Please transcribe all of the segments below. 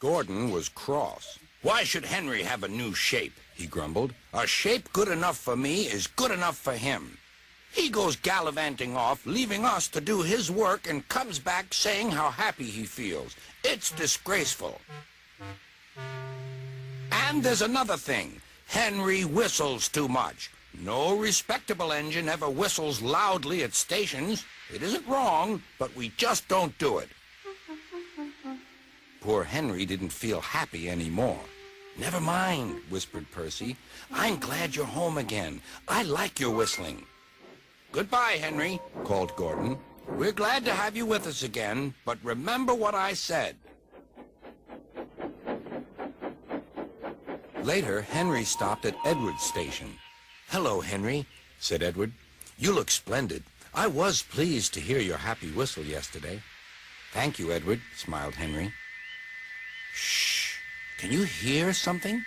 Gordon was cross. "Why should Henry have a new shape?" he grumbled. "A shape good enough for me is good enough for him. He goes gallivanting off, leaving us to do his work, and comes back saying how happy he feels. It's disgraceful. And there's another thing. Henry whistles too much. No respectable engine ever whistles loudly at stations. It isn't wrong, but we just don't do it." Poor Henry didn't feel happy anymore. "Never mind," whispered Percy. "I'm glad you're home again. I like your whistling." "Goodbye, Henry," called Gordon. "We're glad to have you with us again, but remember what I said." Later, Henry stopped at Edward's station. "Hello, Henry," said Edward. "You look splendid. I was pleased to hear your happy whistle yesterday." "Thank you, Edward," smiled Henry. "Shh! Can you hear something?"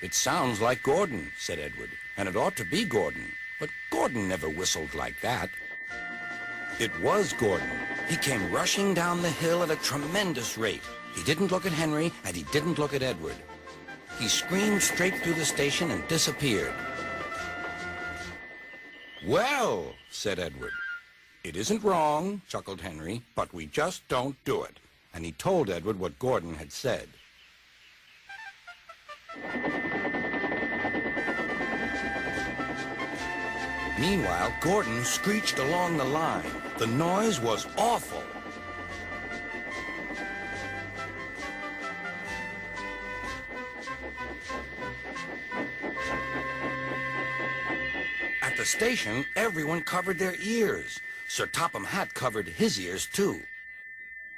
"It sounds like Gordon," said Edward, "and it ought to be Gordon. But Gordon never whistled like that." It was Gordon. He came rushing down the hill at a tremendous rate. He didn't look at Henry, and he didn't look at Edward. He screamed straight through the station and disappeared. "Well," said Edward. "It isn't wrong," chuckled Henry, "but we just don't do it." And he told Edward what Gordon had said. Meanwhile, Gordon screeched along the line. The noise was awful. At the station, everyone covered their ears. Sir Topham Hatt covered his ears, too.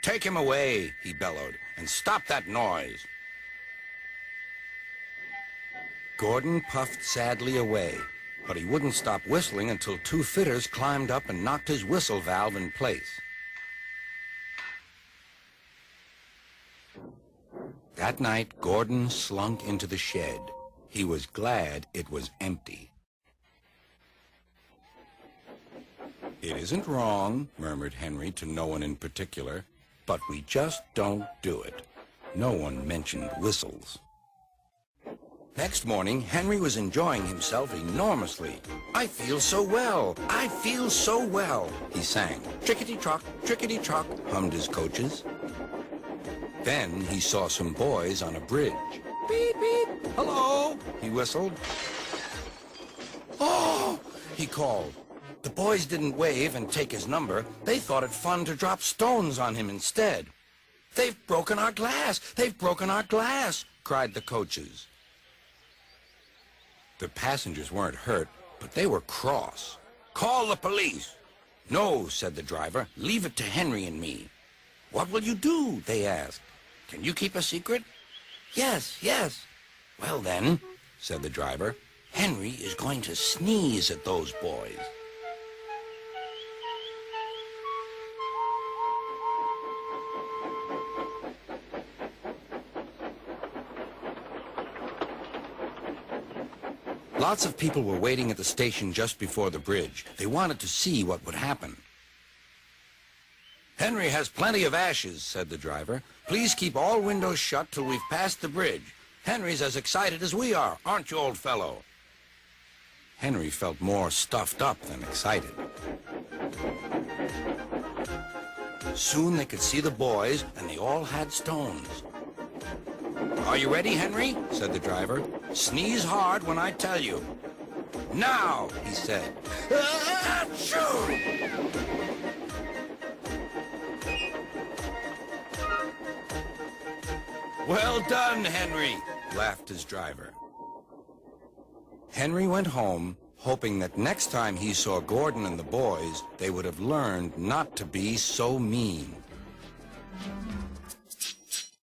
"Take him away," he bellowed, "and stop that noise." Gordon puffed sadly away, but he wouldn't stop whistling until two fitters climbed up and knocked his whistle valve in place. That night, Gordon slunk into the shed. He was glad it was empty. "It isn't wrong," murmured Henry to no one in particular, "but we just don't do it." No one mentioned whistles. Next morning, Henry was enjoying himself enormously. "I feel so well, I feel so well," he sang. "Trickety-trock, trickety-trock," hummed his coaches. Then he saw some boys on a bridge. "Beep, beep, hello," he whistled. "Oh," he called. The boys didn't wave and take his number. They thought it fun to drop stones on him instead. "They've broken our glass! They've broken our glass!" cried the coaches. The passengers weren't hurt, but they were cross. "Call the police." "No," said the driver. "Leave it to Henry and me." "What will you do?" they asked. "Can you keep a secret?" "Yes, yes." "Well then," said the driver, "Henry is going to sneeze at those boys." Lots of people were waiting at the station just before the bridge. They wanted to see what would happen. "Henry has plenty of ashes," said the driver. "Please keep all windows shut till we've passed the bridge. Henry's as excited as we are, aren't you, old fellow?" Henry felt more stuffed up than excited. Soon they could see the boys, and they all had stones. "Are you ready, Henry?" said the driver. "Sneeze hard when I tell you." "Now," he said. Achoo! "Well done, Henry," laughed his driver. Henry went home, hoping that next time he saw Gordon and the boys, they would have learned not to be so mean.